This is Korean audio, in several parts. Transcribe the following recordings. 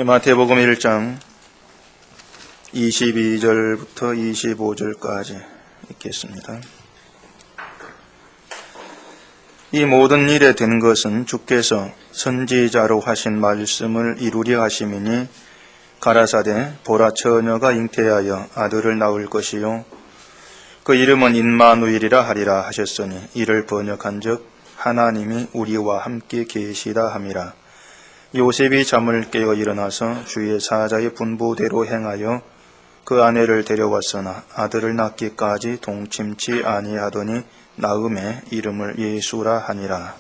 마태복음 1장 22절부터 25절까지 읽겠습니다. 이 모든 일에 된 것은 주께서 선지자로 하신 말씀을 이루려 하심이니 가라사대 보라 처녀가 잉태하여 아들을 낳을 것이요 그 이름은 임마누엘이라 하리라 하셨으니 이를 번역한즉 하나님이 우리와 함께 계시다 함이라. 요셉이 잠을 깨어 일어나서 주의 사자의 분부대로 행하여 그 아내를 데려왔으나 아들을 낳기까지 동침치 아니하더니 낳음에 이름을 예수라 하니라.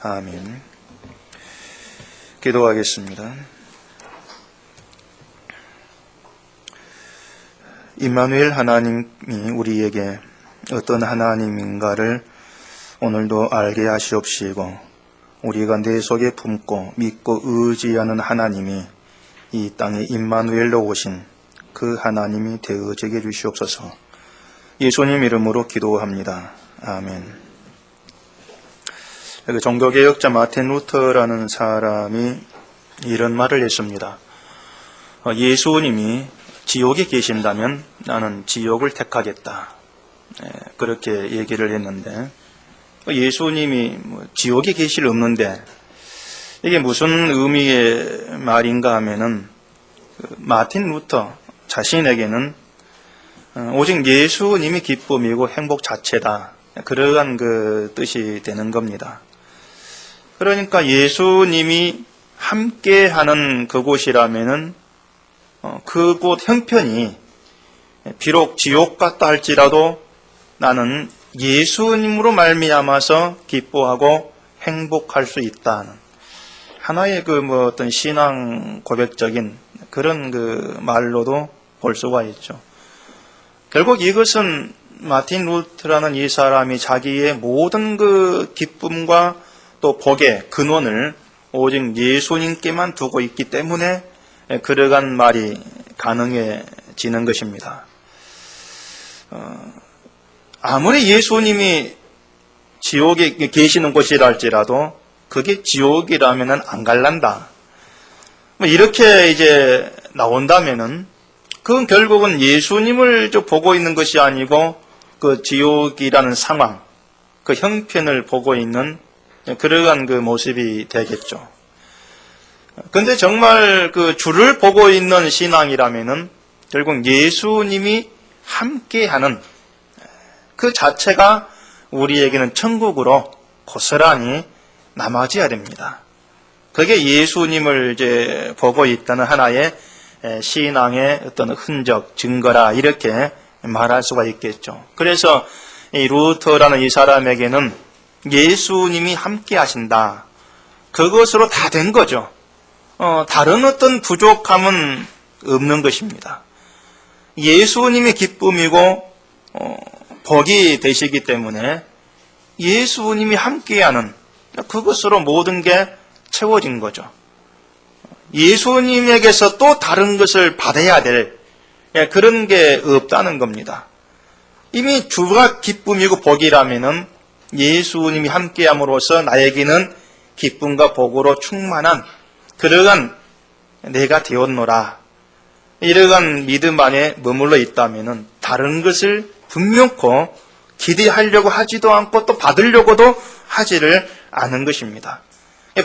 아멘. 기도하겠습니다. 임마누엘 하나님이 우리에게 어떤 하나님인가를 오늘도 알게 하시옵시고 우리가 내 속에 품고 믿고 의지하는 하나님이 이 땅에 임마누엘로 오신 그 하나님이 되어지게 주시옵소서. 예수님 이름으로 기도합니다. 아멘. 종교개혁자 마틴 루터라는 사람이 이런 말을 했습니다. 예수님이 지옥에 계신다면 나는 지옥을 택하겠다. 그렇게 얘기를 했는데 예수님이 지옥에 계실 없는데 이게 무슨 의미의 말인가 하면은 마틴 루터 자신에게는 오직 예수님이 기쁨이고 행복 자체다. 그러한 그 뜻이 되는 겁니다. 그러니까 예수님이 함께하는 그곳이라면은 그곳 형편이 비록 지옥 같다 할지라도 나는 예수님으로 말미암아서 기뻐하고 행복할 수 있다는 하나의 어떤 신앙 고백적인 그런 말로도 볼 수가 있죠. 결국 이것은 마틴 루터라는 이 사람이 자기의 모든 기쁨과 또 복의 근원을 오직 예수님께만 두고 있기 때문에 그러한 말이 가능해지는 것입니다. 아무리 예수님이 지옥에 계시는 곳이라 할지라도 그게 지옥이라면은 안 갈란다. 이렇게 이제 나온다면은 그건 결국은 예수님을 보고 있는 것이 아니고 그 지옥이라는 상황, 그 형편을 보고 있는 그러한 모습이 되겠죠. 근데 정말 주를 보고 있는 신앙이라면은 결국 예수님이 함께하는 그 자체가 우리에게는 천국으로 고스란히 남아져야 됩니다. 그게 예수님을 이제 보고 있다는 하나의 신앙의 어떤 흔적, 증거라 이렇게 말할 수가 있겠죠. 그래서 이 루터라는 이 사람에게는 예수님이 함께 하신다. 그것으로 다 된 거죠. 다른 어떤 부족함은 없는 것입니다. 예수님의 기쁨이고 복이 되시기 때문에 예수님이 함께하는 그것으로 모든 게 채워진 거죠. 예수님에게서 또 다른 것을 받아야 될 그런 게 없다는 겁니다. 이미 주가 기쁨이고 복이라면은 예수님이 함께함으로써 나에게는 기쁨과 복으로 충만한 그러한 내가 되었노라. 이러한 믿음 안에 머물러 있다면은 다른 것을 분명코 기대하려고 하지도 않고 또 받으려고도 하지를 않은 것입니다.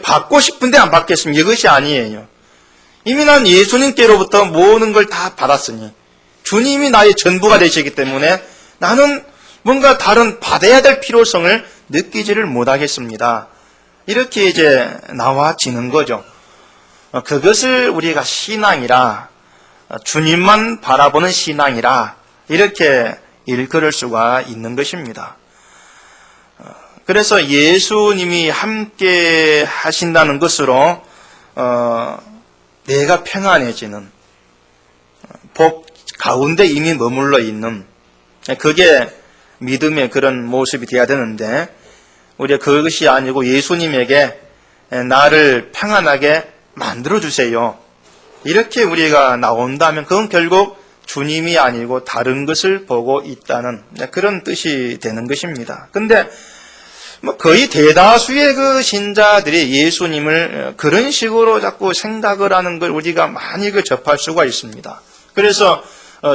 받고 싶은데 안 받겠습니다. 이것이 아니에요. 이미 난 예수님께로부터 모든 걸 다 받았으니 주님이 나의 전부가 되시기 때문에 나는 뭔가 다른 받아야 될 필요성을 느끼지를 못하겠습니다. 이렇게 이제 나와지는 거죠. 그것을 우리가 신앙이라 주님만 바라보는 신앙이라 이렇게 일컬을 수가 있는 것입니다. 그래서 예수님이 함께 하신다는 것으로 내가 평안해지는 복 가운데 이미 머물러 있는 그게 믿음의 그런 모습이 되어야 되는데 우리가 그것이 아니고 예수님에게 나를 평안하게 만들어주세요. 이렇게 우리가 나온다면 그건 결국 주님이 아니고 다른 것을 보고 있다는 그런 뜻이 되는 것입니다. 근데 뭐 거의 대다수의 그 신자들이 예수님을 그런 식으로 자꾸 생각을 하는 걸 우리가 많이 접할 수가 있습니다. 그래서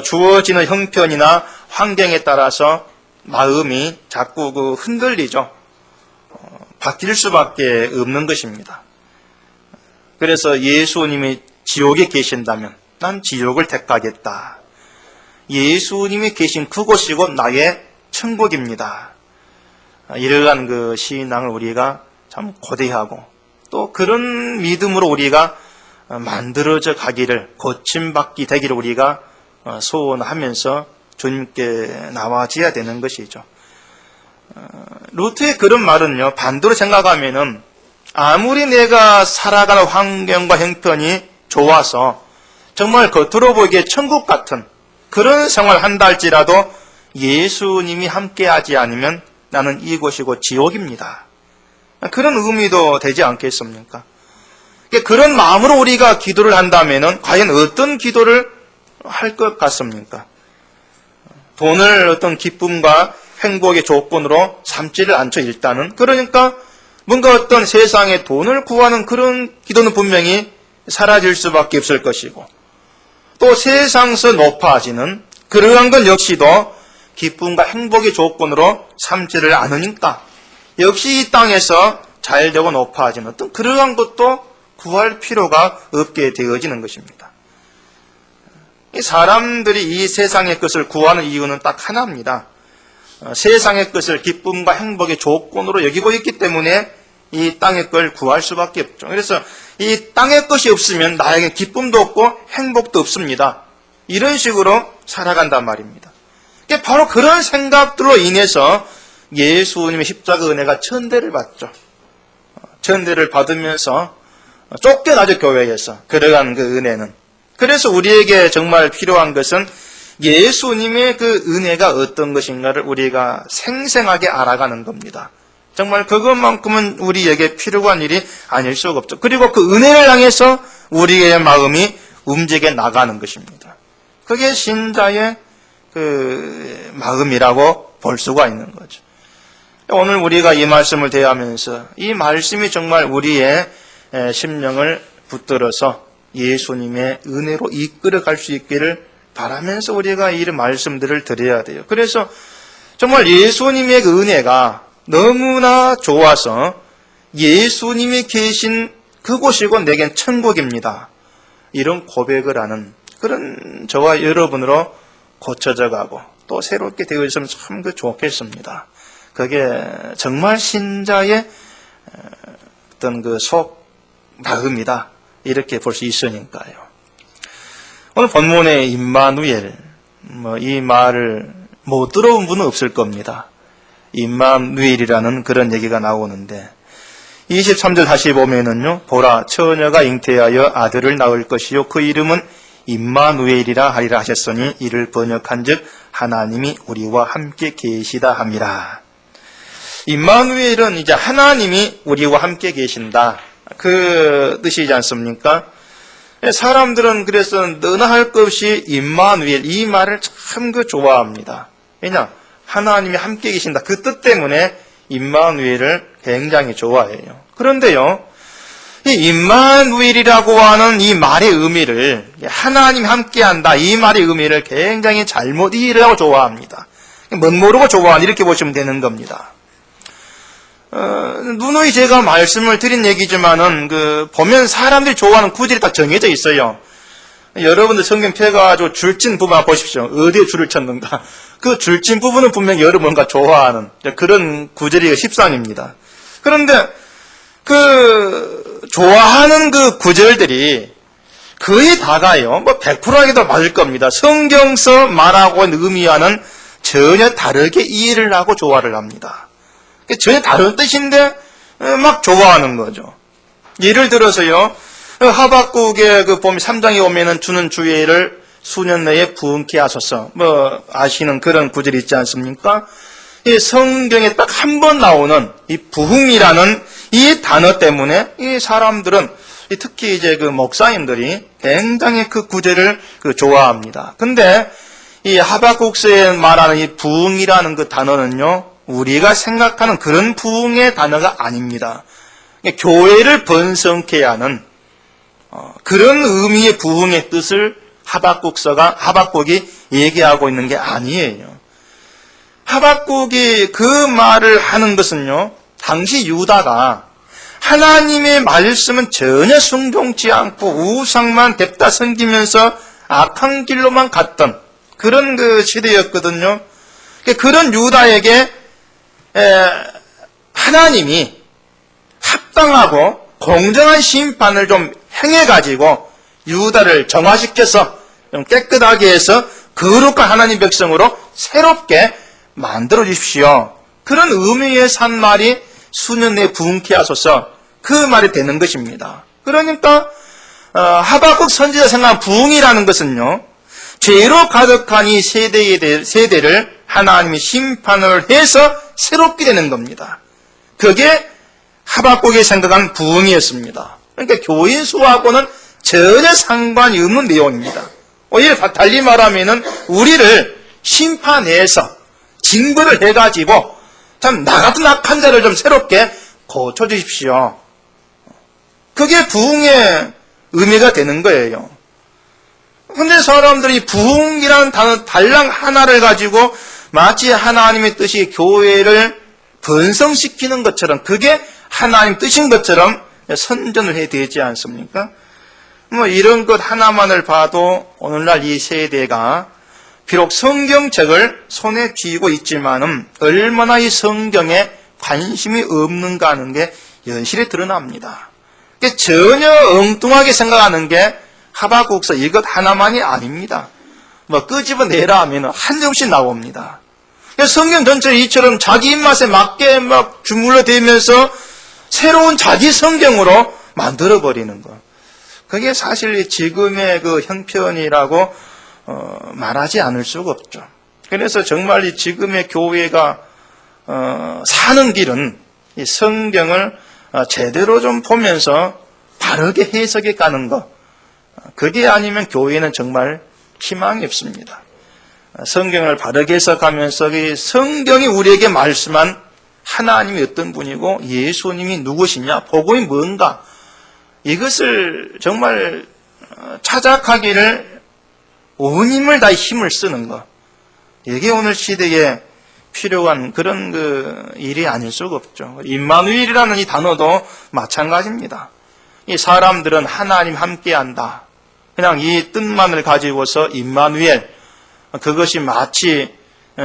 주어지는 형편이나 환경에 따라서 마음이 자꾸 흔들리죠. 바뀔 수밖에 없는 것입니다. 그래서 예수님이 지옥에 계신다면 난 지옥을 택하겠다. 예수님이 계신 그곳이고 나의 천국입니다. 이러한 그 신앙을 우리가 참 고대하고 또 그런 믿음으로 우리가 만들어져 가기를, 고침받기 되기를 우리가 소원하면서 주님께 나와줘야 되는 것이죠. 루트의 그런 말은요, 반대로 생각하면은 아무리 내가 살아가는 환경과 형편이 좋아서 정말 겉으로 보기에 천국 같은 그런 생활을 한다 할지라도 예수님이 함께하지 않으면 나는 이곳이고 지옥입니다. 그런 의미도 되지 않겠습니까? 그런 마음으로 우리가 기도를 한다면 과연 어떤 기도를 할 것 같습니까? 돈을 어떤 기쁨과 행복의 조건으로 삼지를 않죠, 일단은. 그러니까 뭔가 어떤 세상에 돈을 구하는 그런 기도는 분명히 사라질 수밖에 없을 것이고, 또 세상에서 높아지는 그러한 것 역시도 기쁨과 행복의 조건으로 삼지를 않으니까 역시 이 땅에서 잘되고 높아지는 어떤 그러한 것도 구할 필요가 없게 되어지는 것입니다. 이 사람들이 이 세상의 것을 구하는 이유는 딱 하나입니다. 세상의 것을 기쁨과 행복의 조건으로 여기고 있기 때문에 이 땅의 걸 구할 수밖에 없죠. 그래서 이 땅의 것이 없으면 나에게 기쁨도 없고 행복도 없습니다. 이런 식으로 살아간단 말입니다. 바로 그런 생각들로 인해서 예수님의 십자가 은혜가 천대를 받죠. 천대를 받으면서 쫓겨나죠, 교회에서. 그러한 그 은혜는. 그래서 우리에게 정말 필요한 것은 예수님의 그 은혜가 어떤 것인가를 우리가 생생하게 알아가는 겁니다. 정말 그것만큼은 우리에게 필요한 일이 아닐 수가 없죠. 그리고 그 은혜를 향해서 우리의 마음이 움직여 나가는 것입니다. 그게 신자의 그 마음이라고 볼 수가 있는 거죠. 오늘 우리가 이 말씀을 대하면서 이 말씀이 정말 우리의 심령을 붙들어서 예수님의 은혜로 이끌어갈 수 있기를 바라면서 우리가 이 말씀들을 드려야 돼요. 그래서 정말 예수님의 그 은혜가 너무나 좋아서 예수님이 계신 그곳이고 내겐 천국입니다. 이런 고백을 하는 그런 저와 여러분으로 고쳐져 가고 또 새롭게 되어 있으면 참 좋겠습니다. 그게 정말 신자의 어떤 그 속 마음이다. 이렇게 볼 수 있으니까요. 오늘 본문의 임마누엘, 이 말을 못 들어본 분은 없을 겁니다. 임마누엘이라는 그런 얘기가 나오는데 23절 다시 보면은요, 보라 처녀가 잉태하여 아들을 낳을 것이요 그 이름은 임마누엘이라 하리라 하셨으니 이를 번역한즉 하나님이 우리와 함께 계시다 함이라. 임마누엘은 이제 하나님이 우리와 함께 계신다, 그 뜻이지 않습니까? 사람들은 그래서 너나 할 것 없이 임마누엘 이 말을 참 좋아합니다. 왜냐? 하나님이 함께 계신다 그 뜻 때문에 임마누엘을 굉장히 좋아해요. 그런데요, 이 임마누엘이라고 하는 이 말의 의미를, 하나님이 함께한다 이 말의 의미를 굉장히 잘못 이해하고 좋아합니다. 멋모르고 좋아하는, 이렇게 보시면 되는 겁니다. 누누이 제가 말씀을 드린 얘기지만은 보면 사람들이 좋아하는 구절이 딱 정해져 있어요. 여러분들 성경 펴가지고 줄진 부분 보십시오. 어디에 줄을 쳤는가. 그 줄진 부분은 분명히 여러분과 좋아하는 그런 구절이 십상입니다. 그런데 좋아하는 그 구절들이 거의 다가요, 100%에도 맞을 겁니다. 성경서 말하고 의미와는 전혀 다르게 이해를 하고 좋아를 합니다. 전혀 다른 뜻인데 막 좋아하는 거죠. 예를 들어서요, 하박국의 보면 3장에 오면은 주는 주의를 수년 내에 부흥케 하소서, 아시는 그런 구절이 있지 않습니까? 이 성경에 딱 한 번 나오는 이 부흥이라는 이 단어 때문에 이 사람들은, 특히 이제 목사님들이 굉장히 그 구절을 좋아합니다. 근데 이 하박국서에 말하는 이 부흥이라는 그 단어는요, 우리가 생각하는 그런 부흥의 단어가 아닙니다. 교회를 번성케 하는 그런 의미의 부흥의 뜻을 하박국이 얘기하고 있는 게 아니에요. 하박국이 그 말을 하는 것은요, 당시 유다가 하나님의 말씀은 전혀 순종치 않고 우상만 뎁다 섬기면서 악한 길로만 갔던 그런 그 시대였거든요. 그런 유다에게 하나님이 합당하고 공정한 심판을 좀 행해가지고 유다를 정화시켜서 좀 깨끗하게 해서 거룩한 하나님 백성으로 새롭게 만들어 주십시오. 그런 의미에서 한 말이 수년 내에 부흥케 하소서, 그 말이 되는 것입니다. 그러니까 하박국 선지자 생각한 부흥이라는 것은요, 죄로 가득한 이 세대를 하나님이 심판을 해서 새롭게 되는 겁니다. 그게 하박국이 생각한 부흥이었습니다. 그러니까 교인 수하고는 전혀 상관이 없는 내용입니다. 오히려 달리 말하면은 우리를 심판해서 징벌을 해가지고 참 나 같은 악한 자를 좀 새롭게 고쳐주십시오. 그게 부흥의 의미가 되는 거예요. 근데 사람들이 부흥이라는 단어 달랑 하나를 가지고 마치 하나님의 뜻이 교회를 번성시키는 것처럼, 그게 하나님 뜻인 것처럼 선전을 해야 되지 않습니까? 이런 것 하나만을 봐도 오늘날 이 세대가 비록 성경책을 손에 쥐고 있지만은 얼마나 이 성경에 관심이 없는가 하는 게 연실히 드러납니다. 전혀 엉뚱하게 생각하는 게 하박국서 이것 하나만이 아닙니다. 끄집어내라 하면 한 점씩 나옵니다. 성경 전체를 이처럼 자기 입맛에 맞게 막 주물러대면서 새로운 자기 성경으로 만들어버리는 것. 그게 사실 지금의 그 형편이라고 말하지 않을 수가 없죠. 그래서 정말 이 지금의 교회가 사는 길은 이 성경을 제대로 좀 보면서 바르게 해석해 가는 것. 그게 아니면 교회는 정말 희망이 없습니다. 성경을 바르게 해석하면서 이 성경이 우리에게 말씀한 하나님이 어떤 분이고 예수님이 누구시냐, 복음이 뭔가, 이것을 정말 찾아가기를 온 힘을 다해 힘을 쓰는 것. 이게 오늘 시대에 필요한 그런 일이 아닐 수가 없죠. 임마누엘이라는 이 단어도 마찬가지입니다. 이 사람들은 하나님 함께한다, 그냥 이 뜻만을 가지고서 임마누엘, 그것이 마치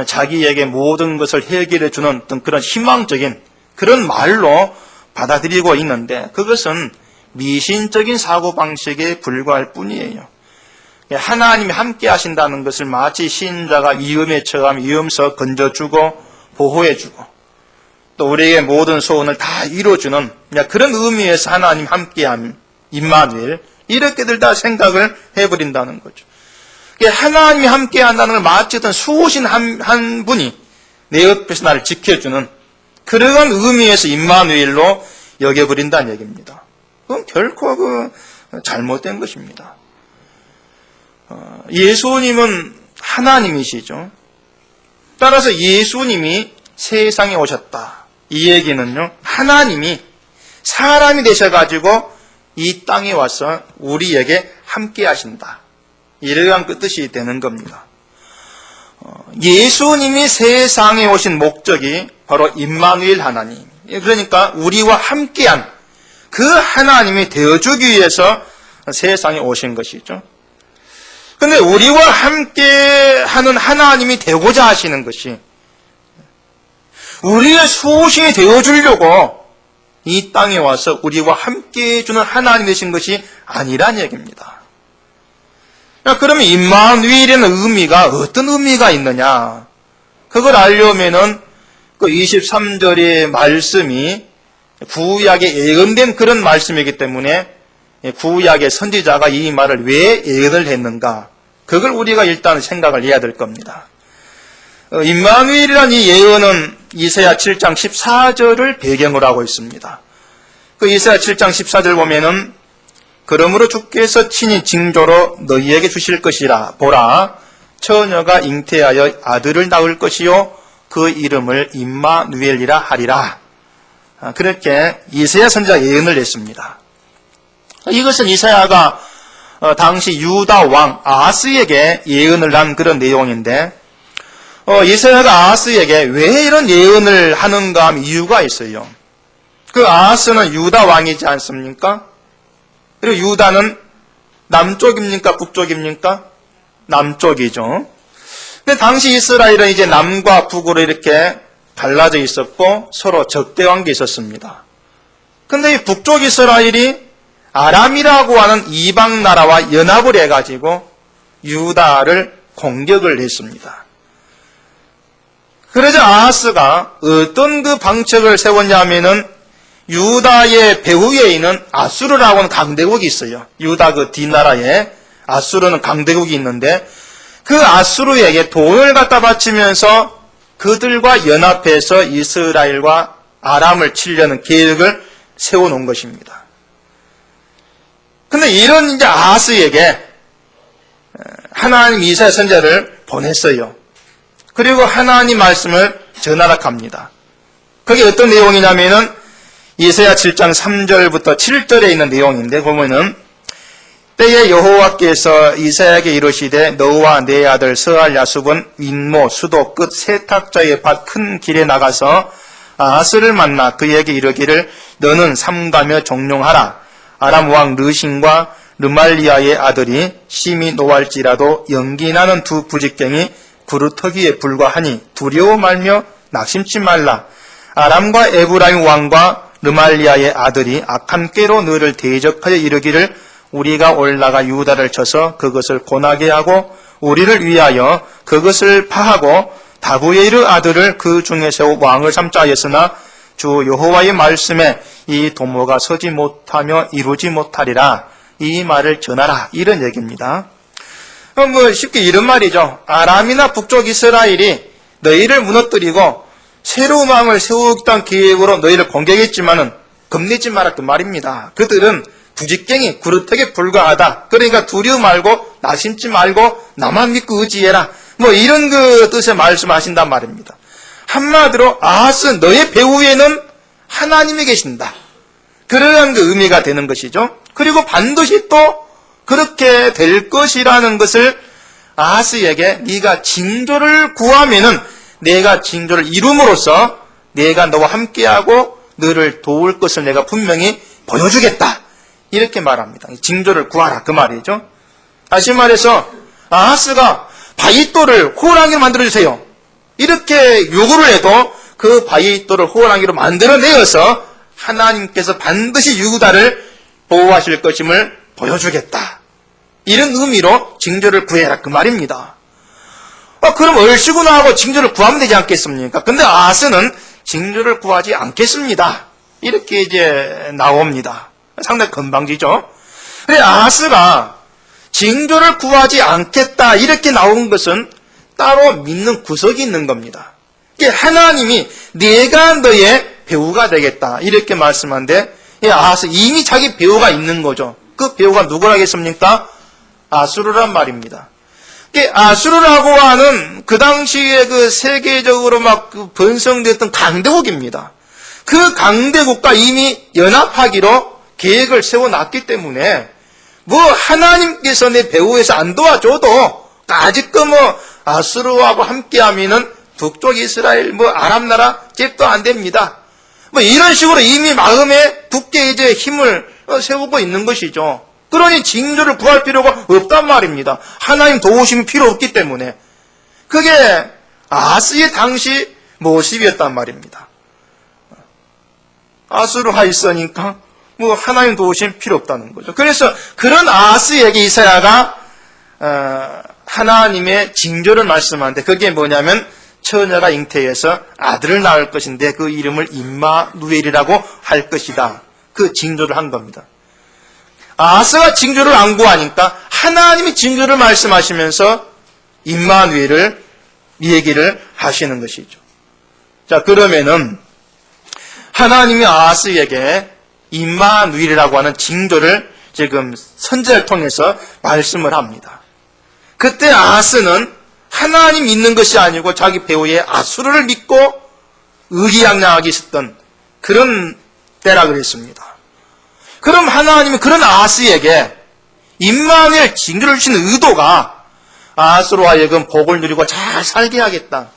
자기에게 모든 것을 해결해 주는 어떤 그런 희망적인 그런 말로 받아들이고 있는데, 그것은 미신적인 사고방식에 불과할 뿐이에요. 하나님이 함께 하신다는 것을 마치 신자가 위험에 처하면 위험서 건져주고 보호해주고 또 우리에게 모든 소원을 다 이루어주는 그런 의미에서 하나님 함께함, 임마누엘, 이렇게들 다 생각을 해버린다는 거죠. 하나님이 함께한다는 걸 마치 어떤 수호신 한 분이 내 옆에서 나를 지켜주는 그러한 의미에서 임마누엘로 여겨버린다는 얘기입니다. 그건 결코 잘못된 것입니다. 예수님은 하나님이시죠. 따라서 예수님이 세상에 오셨다. 이 얘기는요, 하나님이 사람이 되셔가지고 이 땅에 와서 우리에게 함께 하신다, 이러한 그 뜻이 되는 겁니다. 예수님이 세상에 오신 목적이 바로 임마누엘 하나님, 그러니까 우리와 함께한 그 하나님이 되어주기 위해서 세상에 오신 것이죠. 그런데 우리와 함께하는 하나님이 되고자 하시는 것이 우리의 수호신이 되어주려고 이 땅에 와서 우리와 함께 해주는 하나님 되신 것이 아니란 얘기입니다. 그러면 임마누엘이라는 의미가 어떤 의미가 있느냐, 그걸 알려면은 그 23절의 말씀이 구약에 예언된 그런 말씀이기 때문에 구약의 선지자가 이 말을 왜 예언을 했는가, 그걸 우리가 일단 생각을 해야 될 겁니다. 임마누엘이라는 이 예언은 이사야 7장 14절을 배경으로 하고 있습니다. 그 이사야 7장 14절 보면은 그러므로 주께서 친히 징조로 너희에게 주실 것이라, 보라 처녀가 잉태하여 아들을 낳을 것이요 그 이름을 임마누엘이라 하리라. 그렇게 이사야 선지자가 예언을 했습니다. 이것은 이사야가 당시 유다 왕 아하스에게 예언을 한 그런 내용인데, 이사야가 아하스에게 왜 이런 예언을 하는가 하면 이유가 있어요. 그 아하스는 유다 왕이지 않습니까? 그리고 유다는 남쪽입니까? 북쪽입니까? 남쪽이죠. 근데 당시 이스라엘은 이제 남과 북으로 이렇게 갈라져 있었고 서로 적대 관계에 있었습니다. 근데 이 북쪽 이스라엘이 아람이라고 하는 이방 나라와 연합을 해가지고 유다를 공격을 했습니다. 그러자 아하스가 어떤 그 방책을 세웠냐면은 유다의 배후에 있는 아수르라고 하는 강대국이 있어요. 유다 그 뒷나라에 아수르는 강대국이 있는데 그 아수르에게 돈을 갖다 바치면서 그들과 연합해서 이스라엘과 아람을 치려는 계획을 세워놓은 것입니다. 근데 이런 이제 아하스에게 하나님 이사야 선지자를 보냈어요. 그리고 하나님 말씀을 전하라 합니다. 그게 어떤 내용이냐면은 이사야 7장 3절부터 7절에 있는 내용인데 보면은 때에 여호와께서 이사야에게 이르시되 너와 내 아들 스알 야숲은 윗모 수도 끝 세탁자의 밭 큰 길에 나가서 아하스를 만나 그에게 이르기를 너는 삼가며 종용하라. 아람 왕 르신과 르말리아의 아들이 심히 노할지라도 연기나는 두 부직경이 구루터기에 불과하니 두려워 말며 낙심치 말라. 아람과 에브라임 왕과 르말리아의 아들이 악한 꾀로 너를 대적하여 이르기를 우리가 올라가 유다를 쳐서 그것을 고나게 하고 우리를 위하여 그것을 파하고 다부에르 아들을 그 중에 세워 왕을 삼자 하였으나 주 여호와의 말씀에 이 도모가 서지 못하며 이루지 못하리라. 이 말을 전하라. 이런 얘기입니다. 쉽게 이런 말이죠. 아람이나 북쪽 이스라엘이 너희를 무너뜨리고 새로운 왕을 세우겠다는 계획으로 너희를 공격했지만은 겁내지 마라 그 말입니다. 그들은 부직갱이 구르턱에 불과하다. 그러니까 두려워 말고 나심지 말고 나만 믿고 의지해라. 이런 그 뜻의 말씀하신단 말입니다. 한마디로 아하스 너의 배후에는 하나님이 계신다. 그러한 그 의미가 되는 것이죠. 그리고 반드시 또 그렇게 될 것이라는 것을 아하스에게 네가 징조를 구하면은 내가 징조를 이룸으로써 내가 너와 함께하고 너를 도울 것을 내가 분명히 보여주겠다. 이렇게 말합니다. 징조를 구하라 그 말이죠. 다시 말해서 아하스가 바위돌을 호랑이로 만들어주세요. 이렇게 요구를 해도 그 바위돌을 호랑이로 만들어내어서 하나님께서 반드시 유다를 보호하실 것임을 보여주겠다. 이런 의미로 징조를 구해라 그 말입니다. 그럼 얼씨구나 하고 징조를 구하면 되지 않겠습니까? 근데 아하스는 징조를 구하지 않겠습니다. 이렇게 이제 나옵니다. 상당히 건방지죠? 그래, 아하스가 징조를 구하지 않겠다 이렇게 나온 것은 따로 믿는 구석이 있는 겁니다. 하나님이 내가 너의 배우가 되겠다 이렇게 말씀한데 아하스 이미 자기 배우가 있는 거죠. 그 배우가 누구라겠습니까? 아수르란 말입니다. 아수르라고 하는 그 당시에 그 세계적으로 막 번성됐던 강대국입니다. 그 강대국과 이미 연합하기로 계획을 세워놨기 때문에 하나님께서 내 배후에서 안 도와줘도 아직도 아수르하고 함께하면은 북쪽 이스라엘 아람 나라 잽도 안 됩니다. 이런 식으로 이미 마음에 굳게 이제 힘을 세우고 있는 것이죠. 그러니 징조를 구할 필요가 없단 말입니다. 하나님 도우심이 필요 없기 때문에. 그게 아하스의 당시 모습이었단 말입니다. 아수르가 있으니까 하나님 도우심 필요 없다는 거죠. 그래서 그런 아하스에게 이사야가 하나님의 징조를 말씀하는데 그게 뭐냐면 처녀가 잉태해서 아들을 낳을 것인데 그 이름을 임마누엘이라고 할 것이다. 그 징조를 한 겁니다. 아하스가 징조를 안 구하니까 하나님이 징조를 말씀하시면서 임마누엘을 얘기를 하시는 것이죠. 자, 그러면은 하나님이 아하스에게 임마누엘이라고 하는 징조를 지금 선지자를 통해서 말씀을 합니다. 그때 아하스는 하나님 믿는 것이 아니고 자기 배우의 아수르를 믿고 의기양양하게 있었던 그런 때라 그랬습니다. 그럼 하나님이 그런 아스에게 임마누엘 징조를 주시는 의도가 아스로 하여금 복을 누리고 잘 살게 하겠다.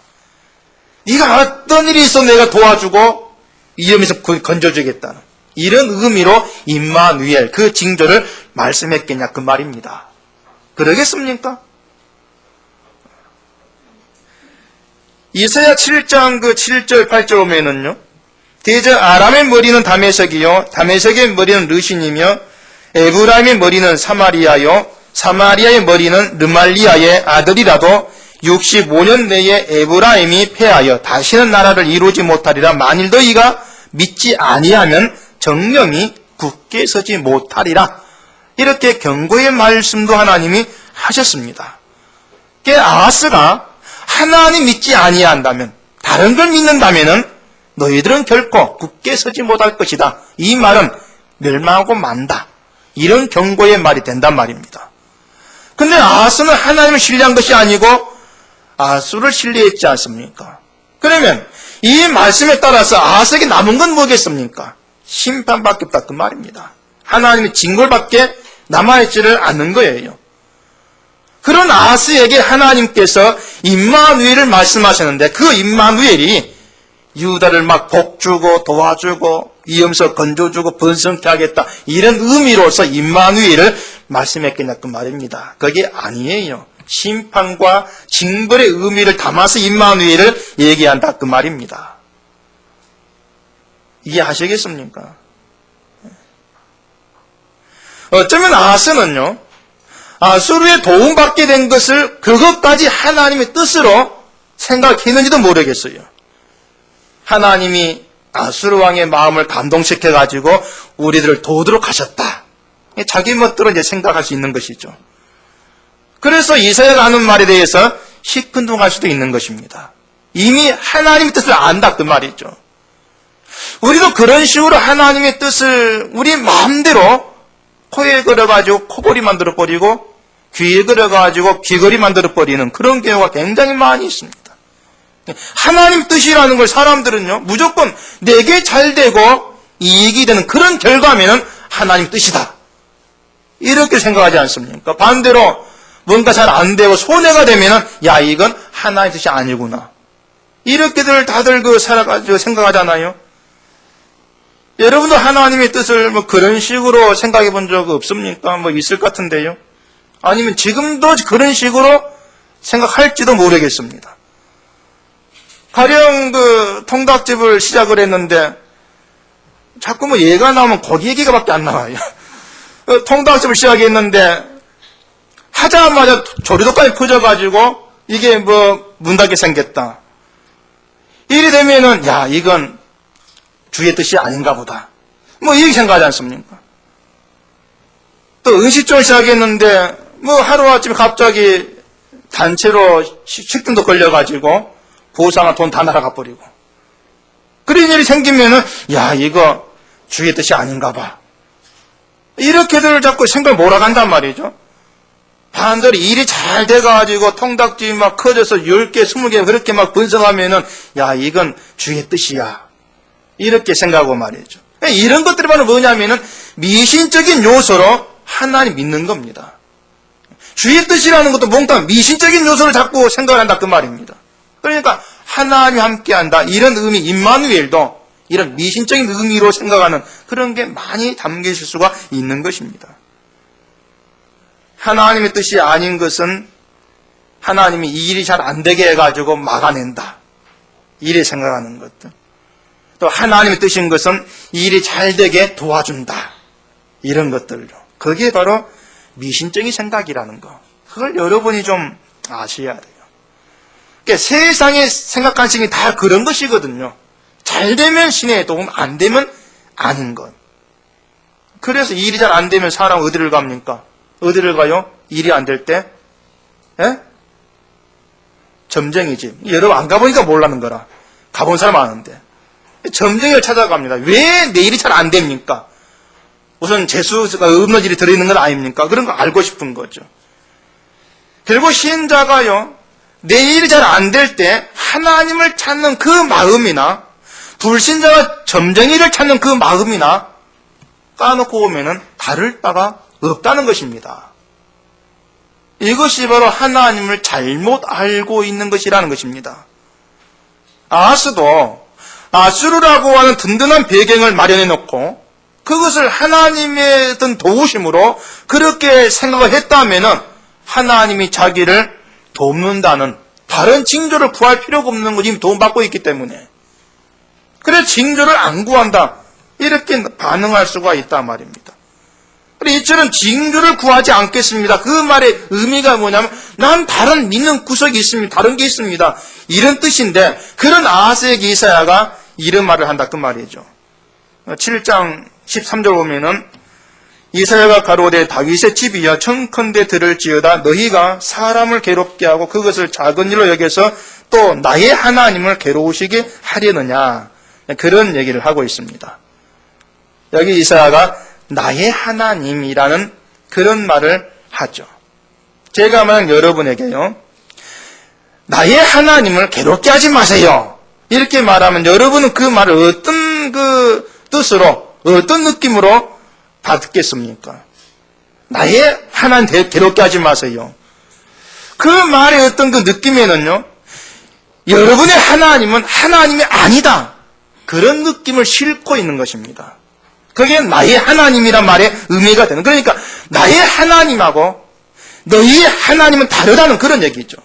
네가 어떤 일이 있어 내가 도와주고 위험에서 건져주겠다. 이런 의미로 임마누엘 그 징조를 말씀했겠냐 그 말입니다. 그러겠습니까? 이사야 7장 그 7절 8절 오면은요. 대저 아람의 머리는 다메섹이요 다메섹의 머리는 르신이며 에브라임의 머리는 사마리아요 사마리아의 머리는 르말리아의 아들이라도 65년 내에 에브라임이 패하여 다시는 나라를 이루지 못하리라. 만일 너희가 믿지 아니하면 정령이 굳게 서지 못하리라. 이렇게 경고의 말씀도 하나님이 하셨습니다. 아하스가 하나님 믿지 아니한다면 다른 걸 믿는다면은 너희들은 결코 굳게 서지 못할 것이다. 이 말은 멸망하고 만다. 이런 경고의 말이 된단 말입니다. 근데 아하스는 하나님을 신뢰한 것이 아니고 아수를 신뢰했지 않습니까? 그러면 이 말씀에 따라서 아하스에게 남은 건 뭐겠습니까? 심판밖에 없다 그 말입니다. 하나님의 징벌밖에 남아있지를 않는 거예요. 그런 아하스에게 하나님께서 임마누엘을 말씀하셨는데 그 임마누엘이 유다를 막 복주고 도와주고 위험에서 건져주고 번성케 하겠다 이런 의미로서 임마누엘을 말씀했겠냐 그 말입니다. 그게 아니에요. 심판과 징벌의 의미를 담아서 임마누엘을 얘기한다 그 말입니다. 이해하시겠습니까? 어쩌면 아하스는요 아수르의 도움받게 된 것을 그것까지 하나님의 뜻으로 생각했는지도 모르겠어요. 하나님이 아수르 왕의 마음을 감동시켜가지고 우리들을 도우도록 하셨다. 자기 멋대로 이제 생각할 수 있는 것이죠. 그래서 이사야가 하는 말에 대해서 시큰둥할 수도 있는 것입니다. 이미 하나님의 뜻을 안다 그 말이죠. 우리도 그런 식으로 하나님의 뜻을 우리 마음대로 코에 걸어가지고 코골이 만들어버리고 귀에 걸어가지고 귀걸이 만들어버리는 그런 경우가 굉장히 많이 있습니다. 하나님 뜻이라는 걸 사람들은요 무조건 내게 잘 되고 이익이 되는 그런 결과면은 하나님 뜻이다 이렇게 생각하지 않습니까? 반대로 뭔가 잘 안 되고 손해가 되면은 야 이건 하나님 뜻이 아니구나 이렇게들 다들 살아가지고 생각하잖아요. 여러분도 하나님의 뜻을 그런 식으로 생각해 본 적 없습니까? 있을 것 같은데요. 아니면 지금도 그런 식으로 생각할지도 모르겠습니다. 가령 통닭집을 시작을 했는데 자꾸 얘가 나오면 고기 얘기가 밖에 안 나와요. 통닭집을 시작했는데 하자마자 조리도까지 퍼져가지고 이게 문 닫게 생겼다. 이래 되면은 야 이건 주의 뜻이 아닌가 보다. 이렇게 생각하지 않습니까? 또 음식점을 시작했는데 하루아침에 갑자기 단체로 식등도 걸려가지고 보상한 돈 다 날아가 버리고 그런 일이 생기면은 야 이거 주의 뜻이 아닌가 봐. 이렇게들 자꾸 생각을 몰아간단 말이죠. 반대로 일이 잘 돼가지고 통닭집이 막 커져서 10개, 20개 그렇게 막 번성하면은 야 이건 주의 뜻이야. 이렇게 생각하고 말이죠. 이런 것들이 바로 뭐냐면은 미신적인 요소로 하나님 믿는 겁니다. 주의 뜻이라는 것도 뭔가 미신적인 요소를 자꾸 생각을 한다 그 말입니다. 그러니까 하나님이 함께한다 이런 의미 임마누엘도 이런 미신적인 의미로 생각하는 그런 게 많이 담겨 있을 수가 있는 것입니다. 하나님의 뜻이 아닌 것은 하나님이 이 일이 잘 안 되게 해가지고 막아낸다 이래 생각하는 것들. 또 하나님의 뜻인 것은 이 일이 잘 되게 도와준다 이런 것들요. 그게 바로 미신적인 생각이라는 거. 그걸 여러분이 좀 아셔야 돼요. 그러니까 세상에 생각하는 신이 다 그런 것이거든요. 잘 되면 신의 도움, 안 되면 아닌 것. 그래서 일이 잘 안 되면 사람 어디를 갑니까? 어디를 가요? 일이 안 될 때? 예? 점쟁이집. 여러분 안 가보니까 몰라는 거라. 가본 사람 아는데. 점쟁이를 찾아갑니다. 왜 내 일이 잘 안 됩니까? 우선 재수가 없는 일이 들어있는 건 아닙니까? 그런 거 알고 싶은 거죠. 결국 신자가요, 내 일이 잘 안 될 때 하나님을 찾는 그 마음이나 불신자가 점쟁이를 찾는 그 마음이나 까놓고 보면은 다를 바가 없다는 것입니다. 이것이 바로 하나님을 잘못 알고 있는 것이라는 것입니다. 아하스도 아수르라고 하는 든든한 배경을 마련해 놓고 그것을 하나님의 어떤 도우심으로 그렇게 생각을 했다면은 하나님이 자기를 돕는다는 다른 징조를 구할 필요가 없는 거지, 이미 도움받고 있기 때문에. 그래서 징조를 안 구한다, 이렇게 반응할 수가 있단 말입니다. 이처럼 징조를 구하지 않겠습니다. 그 말의 의미가 뭐냐면 난 다른 믿는 구석이 있습니다. 다른 게 있습니다. 이런 뜻인데 그런 아하스의 이사야가 이런 말을 한다 그 말이죠. 7장 13절 보면은 이사야가 가로되 다윗의 집이여 청컨대 들을지어다 너희가 사람을 괴롭게 하고 그것을 작은 일로 여겨서 또 나의 하나님을 괴로우시게 하려느냐, 그런 얘기를 하고 있습니다. 여기 이사야가 나의 하나님이라는 그런 말을 하죠. 제가 만약 여러분에게요, 나의 하나님을 괴롭게 하지 마세요, 이렇게 말하면 여러분은 그 말을 어떤 그 뜻으로, 어떤 느낌으로 받겠습니까? 나의 하나님 괴롭게 하지 마세요. 그 말의 어떤 그 느낌에는요, 여러분의 하나님은 하나님이 아니다, 그런 느낌을 싣고 있는 것입니다. 그게 나의 하나님이란 말의 의미가 되는, 그러니까 나의 하나님하고 너희의 하나님은 다르다는 그런 얘기죠.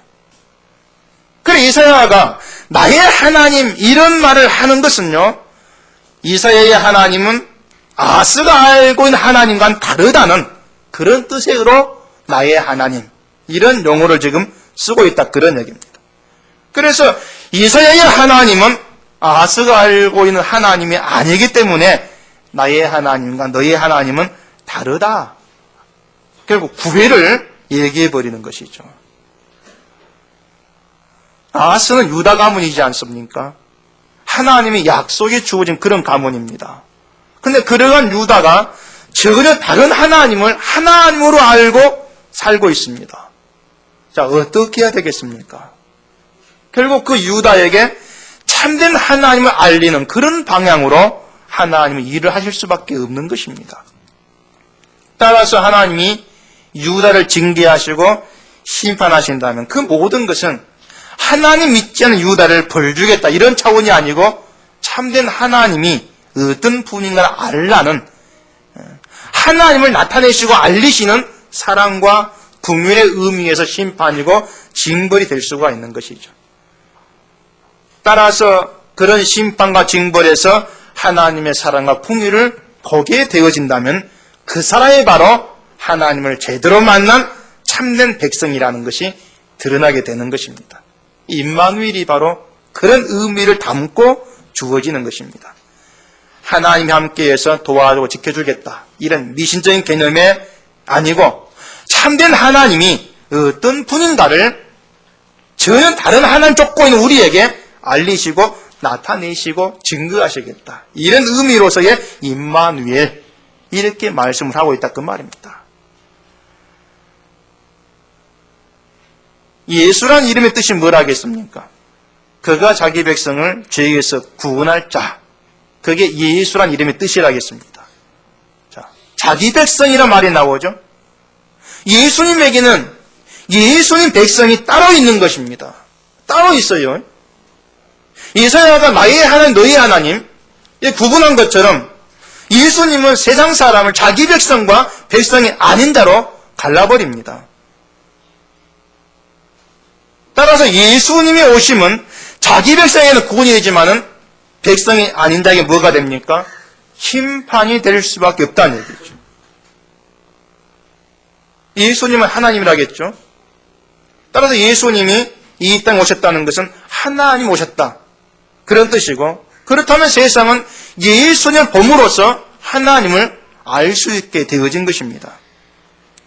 그래서 이사야가 나의 하나님 이런 말을 하는 것은요, 이사야의 하나님은 아하스가 알고 있는 하나님과는 다르다는 그런 뜻으로 나의 하나님, 이런 용어를 지금 쓰고 있다, 그런 얘기입니다. 그래서 이사야의 하나님은 아하스가 알고 있는 하나님이 아니기 때문에 나의 하나님과 너의 하나님은 다르다, 결국 구별을 얘기해버리는 것이죠. 아하스는 유다 가문이지 않습니까? 하나님이 약속이 주어진 그런 가문입니다. 근데 그러한 유다가 전혀 다른 하나님을 하나님으로 알고 살고 있습니다. 자, 어떻게 해야 되겠습니까? 결국 그 유다에게 참된 하나님을 알리는 그런 방향으로 하나님은 일을 하실 수밖에 없는 것입니다. 따라서 하나님이 유다를 징계하시고 심판하신다면 그 모든 것은 하나님 믿지 않는 유다를 벌주겠다, 이런 차원이 아니고 참된 하나님이 어떤 분인가를 알라는, 하나님을 나타내시고 알리시는 사랑과 국민의 의미에서 심판이고 징벌이 될 수가 있는 것이죠. 따라서 그런 심판과 징벌에서 하나님의 사랑과 풍요를 보게 되어진다면 그 사람이 바로 하나님을 제대로 만난 참된 백성이라는 것이 드러나게 되는 것입니다. 임마누엘이 바로 그런 의미를 담고 주어지는 것입니다. 하나님이 함께해서 도와주고 지켜주겠다, 이런 미신적인 개념이 아니고 참된 하나님이 어떤 분인가를 전혀 다른 하나님 쫓고 있는 우리에게 알리시고 나타내시고 증거하시겠다, 이런 의미로서의 임마누엘, 이렇게 말씀을 하고 있다 그 말입니다. 예수란 이름의 뜻이 뭐라겠습니까? 그가 자기 백성을 죄에서 구원할 자, 그게 예수란 이름의 뜻이라겠습니다. 자, 자기 백성이란 말이 나오죠. 예수님에게는 예수님 백성이 따로 있는 것입니다. 따로 있어요. 이사야가 나의 하나님, 너의 하나님 구분한 것처럼 예수님은 세상 사람을 자기 백성과 백성이 아닌 자로 갈라버립니다. 따라서 예수님의 오심은 자기 백성에는 구원이 되지만은 백성이 아닌 자에게 뭐가 됩니까? 심판이 될 수밖에 없다는 얘기죠. 예수님은 하나님이라겠죠. 따라서 예수님이 이 땅에 오셨다는 것은 하나님 오셨다, 그런 뜻이고, 그렇다면 세상은 예수님을 봄으로써 하나님을 알 수 있게 되어진 것입니다.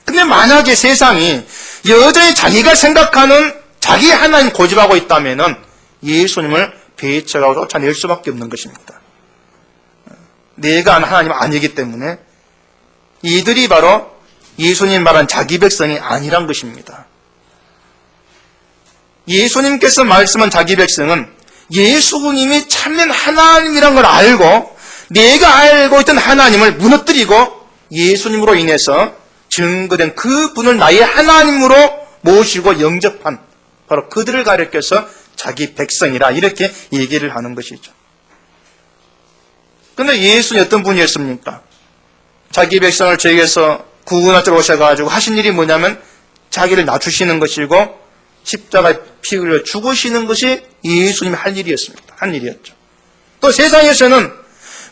근데 만약에 세상이 여전히 자기가 생각하는 자기 하나님 고집하고 있다면 예수님을 배척하고 쫓아낼 수밖에 없는 것입니다. 내가 아는 하나님은 아니기 때문에 이들이 바로 예수님 말한 자기 백성이 아니란 것입니다. 예수님께서 말씀한 자기 백성은 예수님이 참된 하나님이란 걸 알고 내가 알고 있던 하나님을 무너뜨리고 예수님으로 인해서 증거된 그분을 나의 하나님으로 모시고 영접한 바로 그들을 가리켜서 자기 백성이라 이렇게 얘기를 하는 것이죠. 그런데 예수는 어떤 분이었습니까? 자기 백성을 저에게서 구원하러 오셔가지고 하신 일이 뭐냐면 자기를 낮추시는 것이고 십자가에 피 흘려 죽으시는 것이 예수님이 할 일이었습니다. 한 일이었죠. 또 세상에서는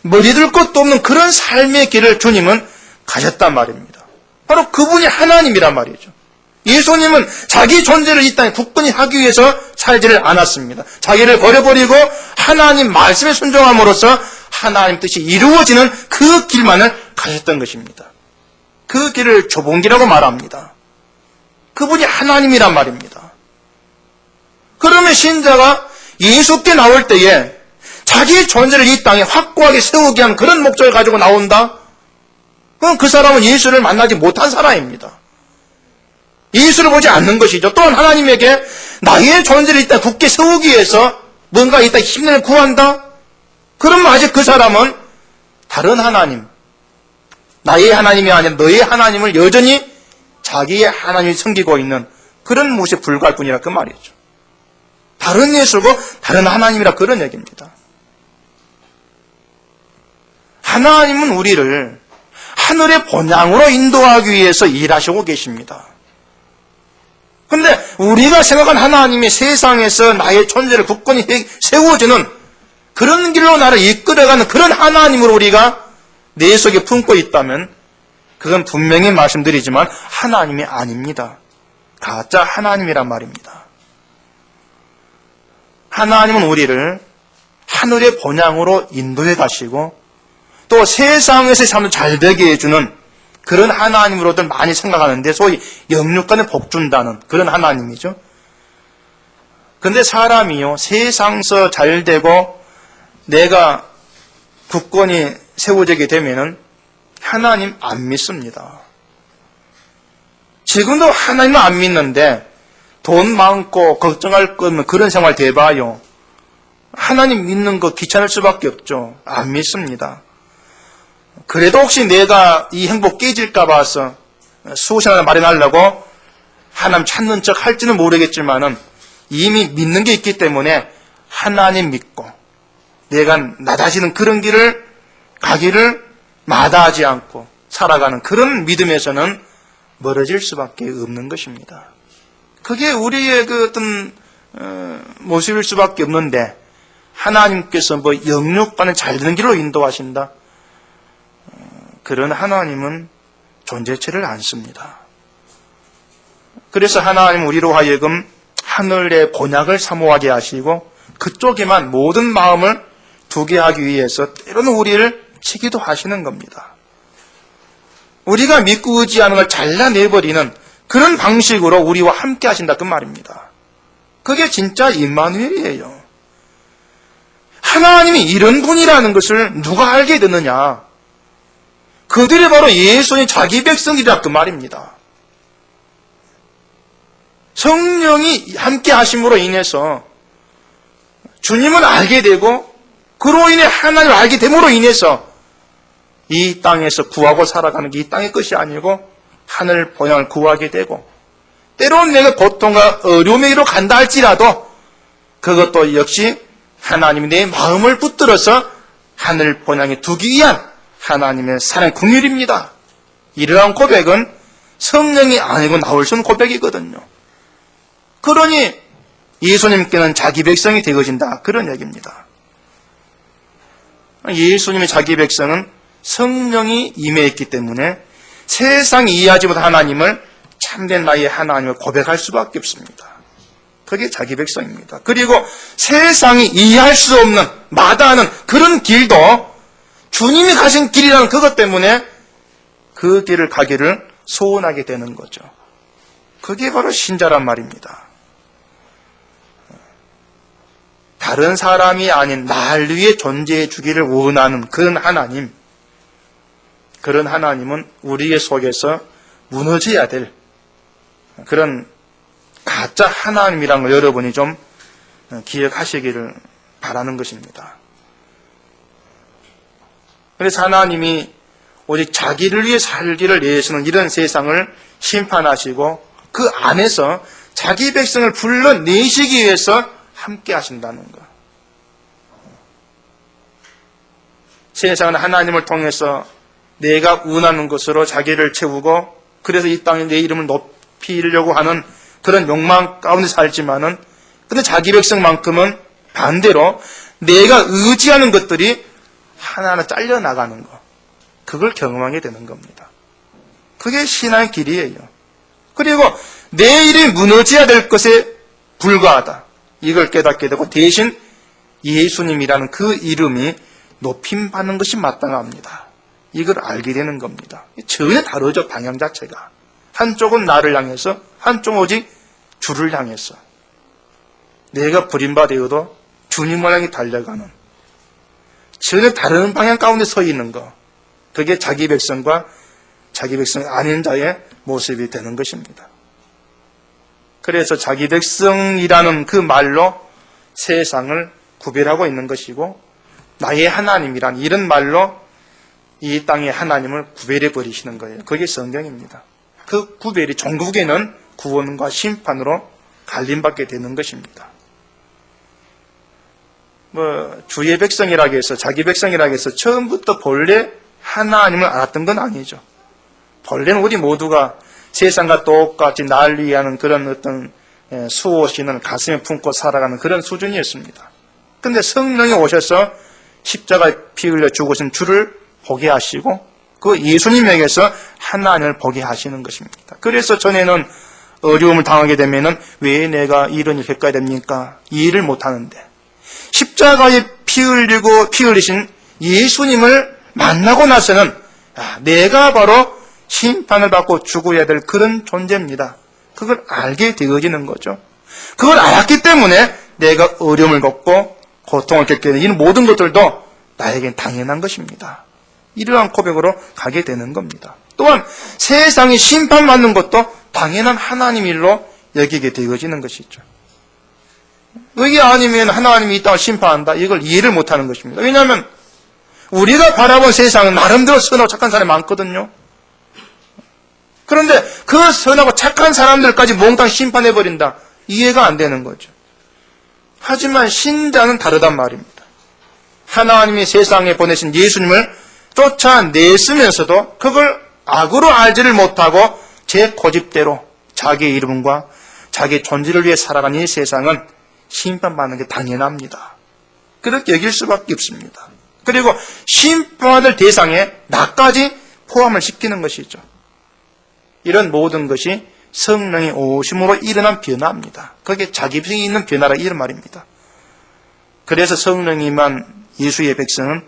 머리둘 것도 없는 그런 삶의 길을 주님은 가셨단 말입니다. 바로 그분이 하나님이란 말이죠. 예수님은 자기 존재를 이 땅에 굳건히 하기 위해서 살지를 않았습니다. 자기를 버려버리고 하나님 말씀에 순종함으로써 하나님 뜻이 이루어지는 그 길만을 가셨던 것입니다. 그 길을 좁은 길이라고 말합니다. 그분이 하나님이란 말입니다. 그러면 신자가 예수께 나올 때에 자기 존재를 이 땅에 확고하게 세우게 하는 그런 목적을 가지고 나온다? 그럼 그 사람은 예수를 만나지 못한 사람입니다. 예수를 보지 않는 것이죠. 또한 하나님에게 나의 존재를 이 땅에 굳게 세우기 위해서 뭔가 이 땅에 힘을 구한다? 그러면 아직 그 사람은 다른 하나님, 나의 하나님이 아닌 너의 하나님을 여전히 자기의 하나님이 섬기고 있는 그런 모습에 불과할 뿐이라 그 말이죠. 다른 예수고 다른 하나님이라 그런 얘기입니다. 하나님은 우리를 하늘의 본향으로 인도하기 위해서 일하시고 계십니다. 그런데 우리가 생각한 하나님이 세상에서 나의 존재를 굳건히 세워주는 그런 길로 나를 이끌어가는 그런 하나님으로 우리가 내 속에 품고 있다면 그건 분명히 말씀드리지만 하나님이 아닙니다. 가짜 하나님이란 말입니다. 하나님은 우리를 하늘의 본향으로 인도해 가시고 또 세상에서의 삶을 잘 되게 해주는 그런 하나님으로들 많이 생각하는데 소위 영육간에 복 준다는 그런 하나님이죠. 그런데 사람이요 세상에서 잘 되고 내가 굳건히 세워지게 되면은 하나님 안 믿습니다. 지금도 하나님은 안 믿는데 돈 많고 걱정할 거 없는 그런 생활 대봐요. 하나님 믿는 거 귀찮을 수밖에 없죠. 안 믿습니다. 그래도 혹시 내가 이 행복 깨질까 봐서 수호신앙을 마련하려고 하나님 찾는 척 할지는 모르겠지만은 이미 믿는 게 있기 때문에 하나님 믿고 내가 낮아지는 그런 길을 가기를 마다하지 않고 살아가는 그런 믿음에서는 멀어질 수밖에 없는 것입니다. 그게 우리의 그 어떤 모습일 수밖에 없는데 하나님께서 뭐 영육간에 잘 되는 길로 인도하신다. 그런 하나님은 존재체를 않습니다. 그래서 하나님 우리로 하여금 하늘의 본향을 사모하게 하시고 그쪽에만 모든 마음을 두게 하기 위해서 때로는 우리를 치기도 하시는 겁니다. 우리가 믿고 의지하는 걸 잘라내버리는 그런 방식으로 우리와 함께 하신다 그 말입니다. 그게 진짜 임마누엘이에요. 하나님이 이런 분이라는 것을 누가 알게 되느냐? 그들이 바로 예수님 자기 백성이라 그 말입니다. 성령이 함께 하심으로 인해서 주님을 알게 되고 그로 인해 하나님을 알게 됨으로 인해서 이 땅에서 구하고 살아가는 게 이 땅의 것이 아니고 하늘 본향을 구하게 되고 때로는 내가 고통과 어려움의 길로 간다 할지라도 그것도 역시 하나님이 내 마음을 붙들어서 하늘 본향에 두기 위한 하나님의 사랑 긍휼입니다. 이러한 고백은 성령이 아니고 나올 수 없는 고백이거든요. 그러니 예수님께는 자기 백성이 되어진다 그런 얘기입니다. 예수님의 자기 백성은 성령이 임해있기 때문에 세상이 이해하지 못한 하나님을 참된 나의 하나님을 고백할 수밖에 없습니다. 그게 자기 백성입니다. 그리고 세상이 이해할 수 없는 마다하는 그런 길도 주님이 가신 길이라는 그것 때문에 그 길을 가기를 소원하게 되는 거죠. 그게 바로 신자란 말입니다. 다른 사람이 아닌 날 위해 존재해 주기를 원하는 그런 하나님, 그런 하나님은 우리의 속에서 무너져야 될 그런 가짜 하나님이라는 걸 여러분이 좀 기억하시기를 바라는 것입니다. 그래서 하나님이 오직 자기를 위해 살기를 내시는 이런 세상을 심판하시고 그 안에서 자기 백성을 불러내시기 위해서 함께 하신다는 것. 세상은 하나님을 통해서 내가 원하는 것으로 자기를 채우고 그래서 이 땅에 내 이름을 높이려고 하는 그런 욕망 가운데 살지만은 근데 자기 백성만큼은 반대로 내가 의지하는 것들이 하나하나 잘려나가는 것. 그걸 경험하게 되는 겁니다. 그게 신앙의 길이에요. 그리고 내 이름이 무너져야 될 것에 불과하다. 이걸 깨닫게 되고 대신 예수님이라는 그 이름이 높임받는 것이 마땅합니다. 이걸 알게 되는 겁니다. 전혀 다르죠, 방향 자체가. 한쪽은 나를 향해서, 한쪽은 오직 주를 향해서. 내가 버림받아도 주님을 향해 달려가는 전혀 다른 방향 가운데 서 있는 것. 그게 자기 백성과 자기 백성 아닌 자의 모습이 되는 것입니다. 그래서 자기 백성이라는 그 말로 세상을 구별하고 있는 것이고 나의 하나님이란 이런 말로 이 땅의 하나님을 구별해 버리시는 거예요. 그게 성경입니다. 그 구별이 종국에는 구원과 심판으로 갈림받게 되는 것입니다. 주의 백성이라고 해서 자기 백성이라고 해서 처음부터 본래 하나님을 알았던 건 아니죠. 본래는 우리 모두가 세상과 똑같이 날 위하는 그런 어떤 수호신을 가슴에 품고 살아가는 그런 수준이었습니다. 그런데 성령이 오셔서 십자가에 피 흘려 죽으신 주를 보게 하시고 그 예수님에게서 하나님을 보게 하시는 것입니다. 그래서 전에는 어려움을 당하게 되면은 왜 내가 이런 일 겪어야 됩니까? 이해를 못하는데 십자가에 피 흘리신 예수님을 만나고 나서는 내가 바로 심판을 받고 죽어야 될 그런 존재입니다. 그걸 알게 되어지는 거죠. 그걸 알았기 때문에 내가 어려움을 겪고 고통을 겪게 되는 이 모든 것들도 나에겐 당연한 것입니다. 이러한 고백으로 가게 되는 겁니다. 또한 세상이 심판받는 것도 당연한 하나님 일로 여기게 되어지는 것이죠. 이게 아니면 하나님이 이 땅을 심판한다. 이걸 이해를 못하는 것입니다. 왜냐하면 우리가 바라본 세상은 나름대로 선하고 착한 사람이 많거든요. 그런데 그 선하고 착한 사람들까지 몽땅 심판해버린다. 이해가 안 되는 거죠. 하지만 신자는 다르단 말입니다. 하나님이 세상에 보내신 예수님을 쫓아냈으면서도 그걸 악으로 알지를 못하고 제 고집대로 자기의 이름과 자기 존재를 위해 살아가는 이 세상은 심판받는 게 당연합니다. 그렇게 여길 수밖에 없습니다. 그리고 심판받을 대상에 나까지 포함을 시키는 것이죠. 이런 모든 것이 성령의 오심으로 일어난 변화입니다. 그게 자기성이 있는 변화라 이런 말입니다. 그래서 성령이만 예수의 백성은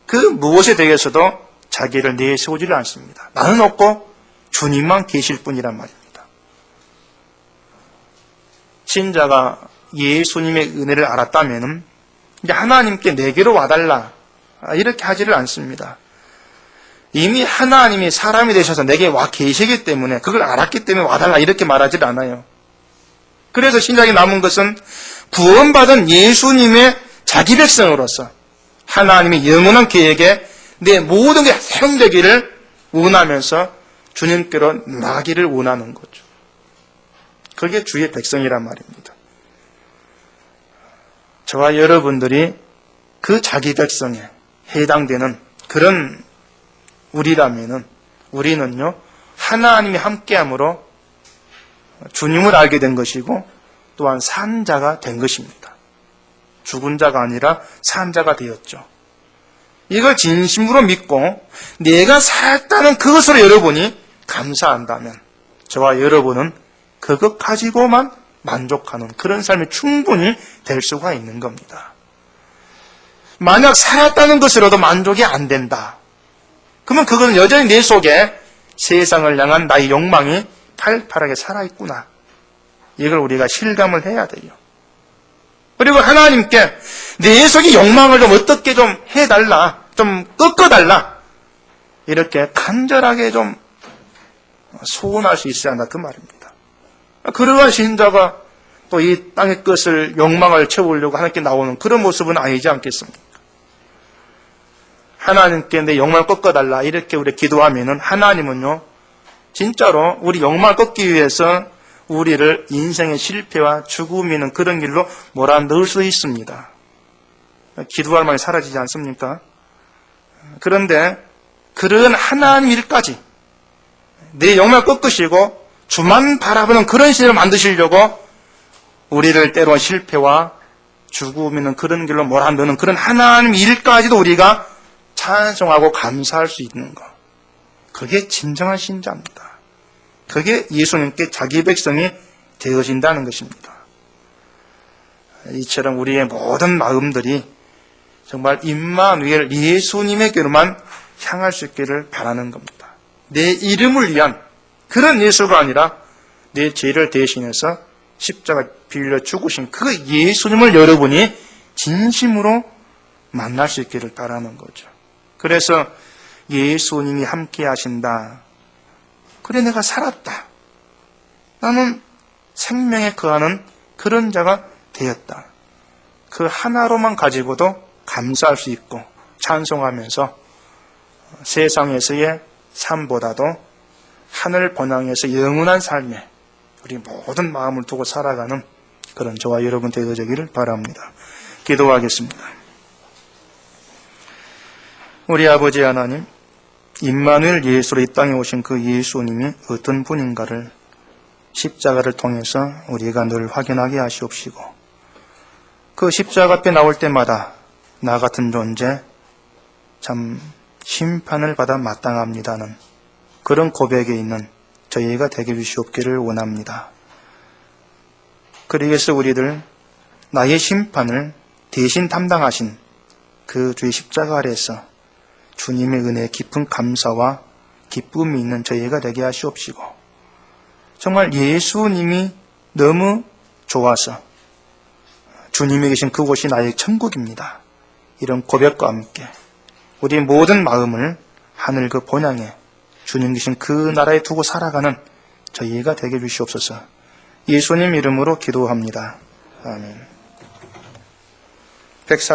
그 무엇에 대해서도 자기를 내세우지를 않습니다. 나는 없고 주님만 계실 뿐이란 말입니다. 신자가 예수님의 은혜를 알았다면 이제 하나님께 내게로 와달라 이렇게 하지를 않습니다. 이미 하나님이 사람이 되셔서 내게 와 계시기 때문에 그걸 알았기 때문에 와달라 이렇게 말하지 않아요. 그래서 신자에게 남은 것은 구원받은 예수님의 자기 백성으로서 하나님의 영원한 계획에 내 모든 게 사용되기를 원하면서 주님께로 나가기를 원하는 거죠. 그게 주의 백성이란 말입니다. 저와 여러분들이 그 자기 백성에 해당되는 그런 우리라면은 우리는요 하나님이 함께함으로 주님을 알게 된 것이고 또한 산 자가 된 것입니다. 죽은 자가 아니라 산 자가 되었죠. 이걸 진심으로 믿고 내가 살았다는 그것으로 여러분이 감사한다면 저와 여러분은 그것 가지고만 만족하는 그런 삶이 충분히 될 수가 있는 겁니다. 만약 살았다는 것으로도 만족이 안 된다. 그러면 그것은 여전히 내 속에 세상을 향한 나의 욕망이 팔팔하게 살아있구나. 이걸 우리가 실감을 해야 돼요. 그리고 하나님께 내 속의 욕망을 좀 어떻게 좀 해달라, 좀 꺾어달라. 이렇게 간절하게 좀 소원할 수 있어야 한다. 그 말입니다. 그러한 신자가 또 이 땅의 것을 욕망을 채우려고 하나님께 나오는 그런 모습은 아니지 않겠습니까? 하나님께 내 욕망을 꺾어달라 이렇게 우리 기도하면은 하나님은요 진짜로 우리 욕망을 꺾기 위해서 우리를 인생의 실패와 죽음이 있는 그런 길로 몰아넣을 수 있습니다. 기도할 만이 사라지지 않습니까? 그런데 그런 하나님 일까지 내 욕망을 꺾으시고 주만 바라보는 그런 시대를 만드시려고 우리를 때로 실패와 죽음이 있는 그런 길로 몰아넣는 그런 하나님 일까지도 우리가 찬송하고 감사할 수 있는 것. 그게 진정한 신자입니다. 그게 예수님께 자기 백성이 되어진다는 것입니다. 이처럼 우리의 모든 마음들이 정말 임마누엘 예수님에게로만 향할 수 있기를 바라는 겁니다. 내 이름을 위한 그런 예수가 아니라 내 죄를 대신해서 십자가 빌려 죽으신 그 예수님을 여러분이 진심으로 만날 수 있기를 바라는 거죠. 그래서 예수님이 함께 하신다. 그래 내가 살았다. 나는 생명에 거하는 그런 자가 되었다. 그 하나로만 가지고도 감사할 수 있고 찬송하면서 세상에서의 삶보다도 하늘 번왕에서 영원한 삶에 우리 모든 마음을 두고 살아가는 그런 저와 여러분 되어지기를 바랍니다. 기도하겠습니다. 우리 아버지 하나님, 임마누엘 예수로 이 땅에 오신 그 예수님이 어떤 분인가를 십자가를 통해서 우리가 늘 확인하게 하시옵시고 그 십자가 앞에 나올 때마다 나 같은 존재 참 심판을 받아 마땅합니다는 그런 고백에 있는 저희가 되게 주시옵기를 원합니다. 그러기 위해서 우리들 나의 심판을 대신 담당하신 그 주의 십자가 아래에서 주님의 은혜에 깊은 감사와 기쁨이 있는 저희가 되게 하시옵시고 정말 예수님이 너무 좋아서 주님이 계신 그곳이 나의 천국입니다. 이런 고백과 함께 우리 모든 마음을 하늘 그 본향에 주님 계신 그 나라에 두고 살아가는 저희가 되게 해주시옵소서. 예수님 이름으로 기도합니다. 아멘.